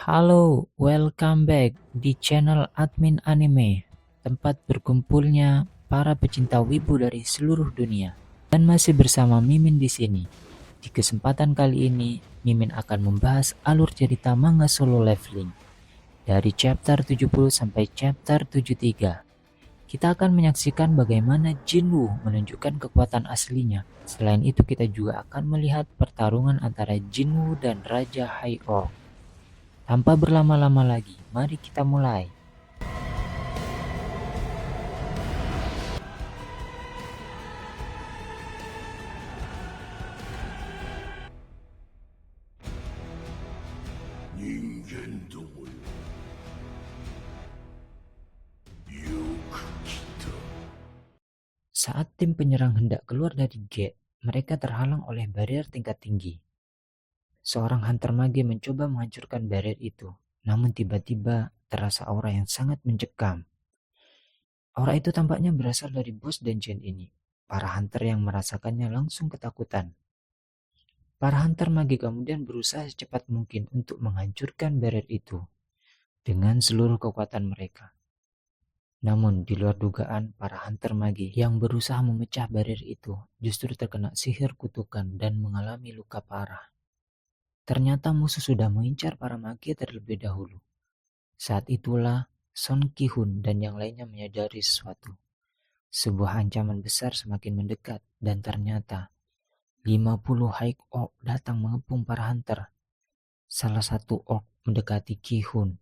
Halo, welcome back di channel Admin Anime, tempat berkumpulnya para pecinta wibu dari seluruh dunia. Dan masih bersama Mimin di sini. Di kesempatan kali ini, Mimin akan membahas alur cerita manga Solo Leveling dari chapter 70 sampai chapter 73. Kita akan menyaksikan bagaimana Jinwoo menunjukkan kekuatan aslinya. Selain itu, kita juga akan melihat pertarungan antara Jinwoo dan Raja High Orc. Tanpa berlama-lama lagi, mari kita mulai. Saat tim penyerang hendak keluar dari gate, mereka terhalang oleh barrier tingkat tinggi. Seorang hunter mage mencoba menghancurkan barrier itu, namun tiba-tiba terasa aura yang sangat mencekam. Aura itu tampaknya berasal dari bos dungeon ini. Para hunter yang merasakannya langsung ketakutan. Para hunter mage kemudian berusaha secepat mungkin untuk menghancurkan barrier itu dengan seluruh kekuatan mereka. Namun di luar dugaan, para hunter mage yang berusaha memecah barrier itu justru terkena sihir kutukan dan mengalami luka parah. Ternyata musuh sudah mengincar para mage terlebih dahulu. Saat itulah Son Ki-hun dan yang lainnya menyadari sesuatu. Sebuah ancaman besar semakin mendekat dan ternyata 50 High Orc datang mengepung para hunter. Salah satu orc mendekati Ki-hun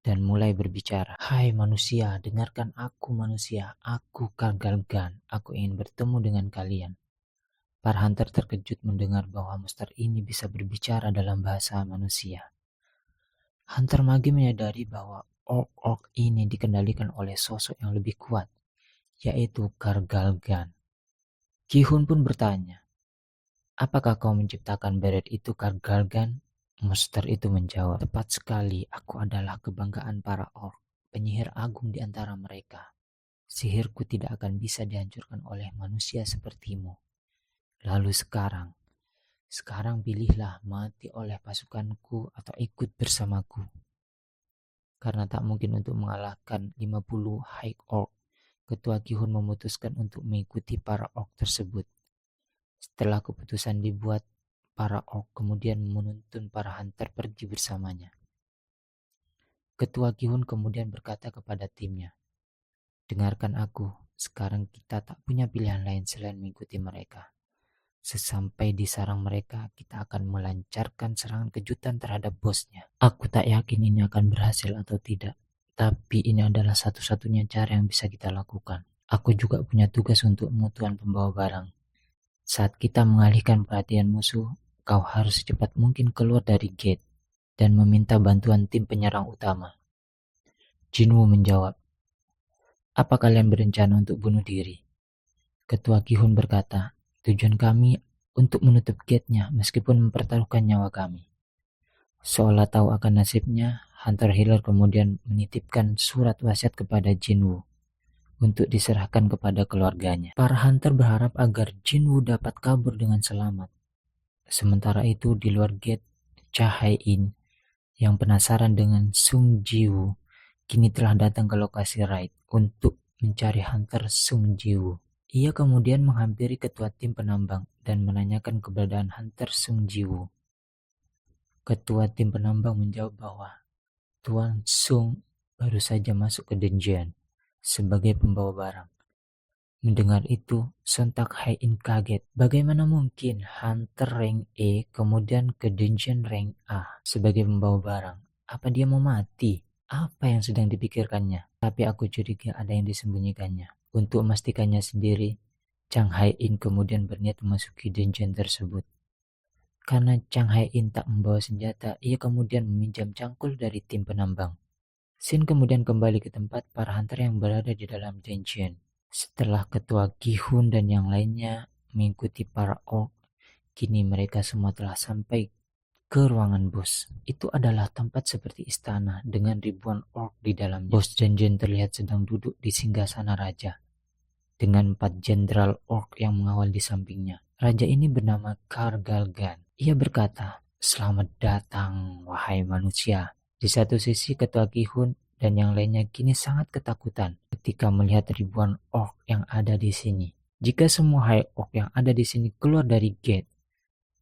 dan mulai berbicara. "Hai manusia, dengarkan aku manusia. Aku Kargalgan. Aku ingin bertemu dengan kalian." Para hunter terkejut mendengar bahwa monster ini bisa berbicara dalam bahasa manusia. Hunter mage menyadari bahwa orc-orc ini dikendalikan oleh sosok yang lebih kuat, yaitu Kargalgan. Ki-hun pun bertanya, "Apakah kau menciptakan barrier itu, Kargalgan?" Monster itu menjawab, "Tepat sekali, aku adalah kebanggaan para orc, penyihir agung di antara mereka. Sihirku tidak akan bisa dihancurkan oleh manusia sepertimu. Lalu sekarang pilihlah mati oleh pasukanku atau ikut bersamaku." Karena tak mungkin untuk mengalahkan 50 High Orc, Ketua Ki-hun memutuskan untuk mengikuti para orc tersebut. Setelah keputusan dibuat, para orc kemudian menuntun para hunter pergi bersamanya. Ketua Ki-hun kemudian berkata kepada timnya, "Dengarkan aku, sekarang kita tak punya pilihan lain selain mengikuti mereka. Sesampai di sarang mereka, kita akan melancarkan serangan kejutan terhadap bosnya. Aku tak yakin ini akan berhasil atau tidak, tapi ini adalah satu-satunya cara yang bisa kita lakukan. Aku juga punya tugas untuk mutuan pembawa barang. Saat kita mengalihkan perhatian musuh, kau harus secepat mungkin keluar dari gate dan meminta bantuan tim penyerang utama." Jinwoo menjawab, "Apa kalian berencana untuk bunuh diri?" Ketua Ki-hun berkata, "Tujuan kami untuk menutup gate-nya meskipun mempertaruhkan nyawa kami." Seolah tahu akan nasibnya, Hunter Healer kemudian menitipkan surat wasiat kepada Jinwoo untuk diserahkan kepada keluarganya. Para hunter berharap agar Jinwoo dapat kabur dengan selamat. Sementara itu di luar gate, Cha Hae-in yang penasaran dengan Sung Ji-woo kini telah datang ke lokasi raid untuk mencari hunter Sung Ji-woo. Ia kemudian menghampiri ketua tim penambang dan menanyakan keberadaan hunter Sung Ji-woo. Ketua tim penambang menjawab bahwa Tuan Sung baru saja masuk ke dungeon sebagai pembawa barang. Mendengar itu, sontak Hae-in kaget. Bagaimana mungkin hunter rank E kemudian ke dungeon rank A sebagai pembawa barang? Apa dia mau mati? Apa yang sedang dipikirkannya? Tapi aku curiga ada yang disembunyikannya. Untuk memastikannya sendiri, Chang Hae-in kemudian berniat memasuki dungeon tersebut. Karena Chang Hae-in tak membawa senjata, ia kemudian meminjam cangkul dari tim penambang. Shin kemudian kembali ke tempat para hunter yang berada di dalam dungeon. Setelah ketua Ki-hun dan yang lainnya mengikuti para orc, kini mereka semua telah sampai ke ruangan bos. Itu adalah tempat seperti istana dengan ribuan orc di dalamnya. Bos dungeon terlihat sedang duduk di singgasana raja dengan 4 jenderal orc yang mengawal di sampingnya. Raja ini bernama Kargalgan. Ia berkata, "Selamat datang, wahai manusia. Di satu sisi Ketua Kihun dan yang lainnya kini sangat ketakutan ketika melihat ribuan orc yang ada di sini. Jika semua High Orc yang ada di sini keluar dari gate,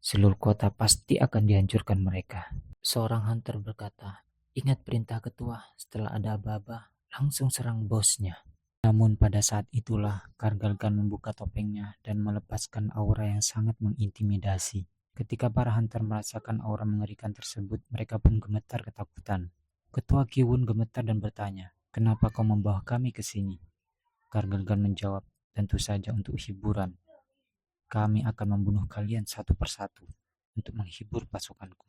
seluruh kota pasti akan dihancurkan mereka. Seorang hunter berkata, "Ingat perintah ketua, setelah ada aba-aba, langsung serang bosnya." Namun pada saat itulah Kargalgan membuka topengnya dan melepaskan aura yang sangat mengintimidasi. Ketika para hunter merasakan aura mengerikan tersebut, mereka pun gemetar ketakutan. Ketua Kiwun gemetar dan bertanya, "Kenapa kau membawa kami ke sini?" Kargalgan menjawab, "Tentu saja untuk hiburan. Kami akan membunuh kalian satu persatu untuk menghibur pasukanku."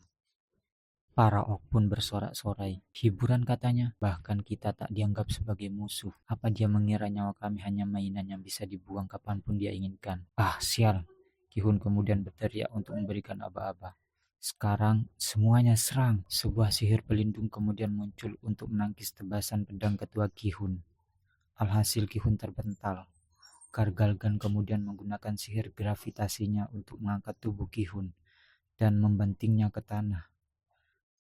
Para orc pun bersorak-sorai. "Hiburan," katanya, "bahkan kita tak dianggap sebagai musuh. Apa dia mengira nyawa kami hanya mainan yang bisa dibuang kapanpun dia inginkan?" "Ah, sial!" Kihun kemudian berteriak untuk memberikan aba-aba. "Sekarang semuanya serang." Sebuah sihir pelindung kemudian muncul untuk menangkis tebasan pedang ketua Kihun. Alhasil Kihun terbental. Kargalgan kemudian menggunakan sihir gravitasinya untuk mengangkat tubuh Kihun dan membantingnya ke tanah.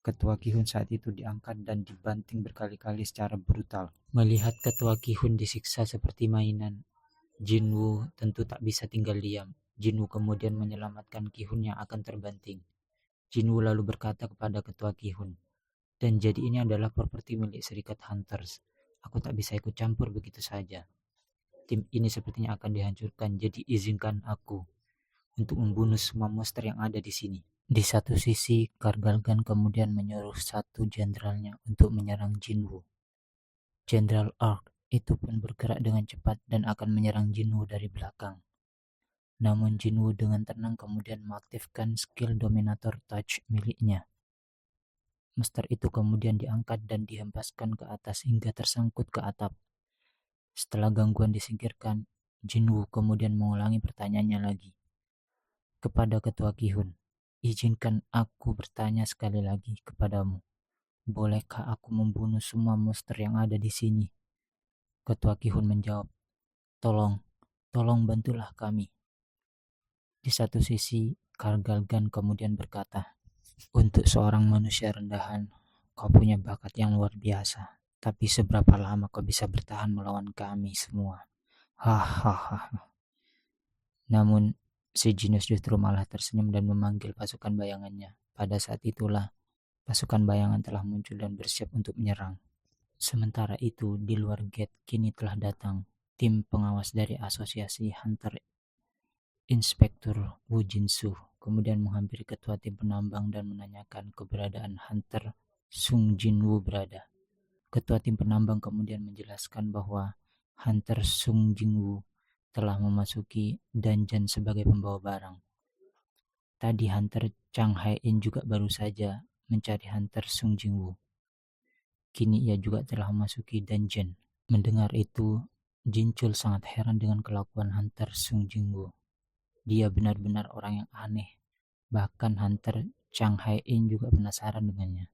Ketua Kihun saat itu diangkat dan dibanting berkali-kali secara brutal. Melihat Ketua Kihun disiksa seperti mainan, Jinwu tentu tak bisa tinggal diam. Jinwu kemudian menyelamatkan Kihun yang akan terbanting. Jinwu lalu berkata kepada Ketua Kihun, "Dan jadi ini adalah properti milik Serikat Hunters. Aku tak bisa ikut campur begitu saja. Tim ini sepertinya akan dihancurkan, jadi izinkan aku untuk membunuh semua monster yang ada di sini." Di satu sisi, Kargalgan kemudian menyuruh satu jenderalnya untuk menyerang Jinwu. Jenderal Ark itu pun bergerak dengan cepat dan akan menyerang Jinwu dari belakang. Namun Jinwu dengan tenang kemudian mengaktifkan skill Dominator Touch miliknya. Monster itu kemudian diangkat dan dihempaskan ke atas hingga tersangkut ke atap. Setelah gangguan disingkirkan, Jinwu kemudian mengulangi pertanyaannya lagi. Kepada Ketua Kihun, "Izinkan aku bertanya sekali lagi kepadamu. Bolehkah aku membunuh semua monster yang ada di sini?" Ketua Kihun menjawab, Tolong bantulah kami." Di satu sisi, Kargalgan kemudian berkata, "Untuk seorang manusia rendahan, kau punya bakat yang luar biasa. Tapi seberapa lama kau bisa bertahan melawan kami semua?" Hahaha. Namun, si Jinus justru malah tersenyum dan memanggil pasukan bayangannya. Pada saat itulah, pasukan bayangan telah muncul dan bersiap untuk menyerang. Sementara itu, di luar gate kini telah datang tim pengawas dari Asosiasi Hunter. Inspektur Wu Jinsu kemudian menghampiri ketua tim penambang dan menanyakan keberadaan Hunter Sung Jinwu berada. Ketua tim penambang kemudian menjelaskan bahwa Hunter Sung Jinwu telah memasuki dungeon sebagai pembawa barang. Tadi Hunter Chang Hai-in juga baru saja mencari Hunter Sung Jinwu. Kini ia juga telah memasuki dungeon. Mendengar itu, Jinchul sangat heran dengan kelakuan Hunter Sung Jinwu. Dia benar-benar orang yang aneh. Bahkan Hunter Chang Hai-in juga penasaran dengannya.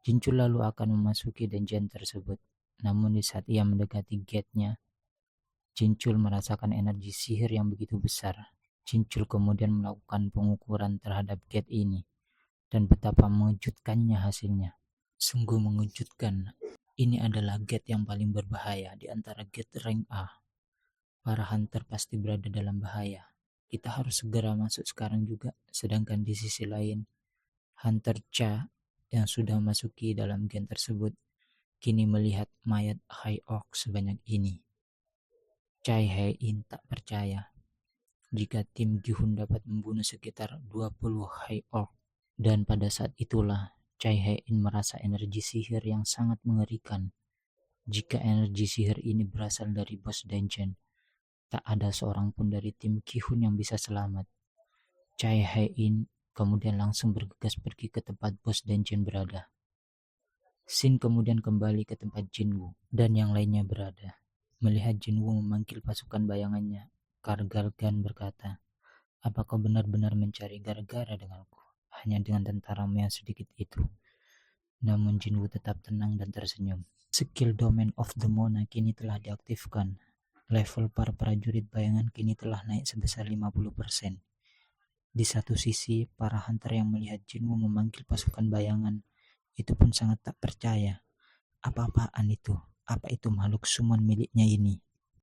Jinchul lalu akan memasuki dungeon tersebut. Namun di saat ia mendekati gate-nya, Jinchul merasakan energi sihir yang begitu besar. Jinchul kemudian melakukan pengukuran terhadap gate ini. Dan betapa mengejutkannya hasilnya. Sungguh mengejutkan. Ini adalah gate yang paling berbahaya di antara gate rank A. Para hunter pasti berada dalam bahaya. Kita harus segera masuk sekarang juga. Sedangkan di sisi lain, Hunter Cha yang sudah memasuki dalam gate tersebut kini melihat mayat High Orc sebanyak ini. Chai Hai-in tak percaya jika tim Gihun dapat membunuh sekitar 20 High Orc. Dan pada saat itulah Chai Hai-in merasa energi sihir yang sangat mengerikan. Jika energi sihir ini berasal dari bos dungeon, tak ada seorang pun dari tim Kihun yang bisa selamat. Chai Hai-in kemudian langsung bergegas pergi ke tempat bos dungeon berada. Xin kemudian kembali ke tempat Jinwu dan yang lainnya berada. Melihat Jinwu memanggil pasukan bayangannya, Kargalgan berkata, "Apa kau benar-benar mencari gara-gara denganku? Hanya dengan tentaramu yang sedikit itu?" Namun Jinwu tetap tenang dan tersenyum. Skill Domain of the Mona kini telah diaktifkan. Level para prajurit bayangan kini telah naik sebesar 50%. Di satu sisi, para hunter yang melihat Jinwu memanggil pasukan bayangan itu pun sangat tak percaya. Apa-apaan itu? Apa itu makhluk summon miliknya ini?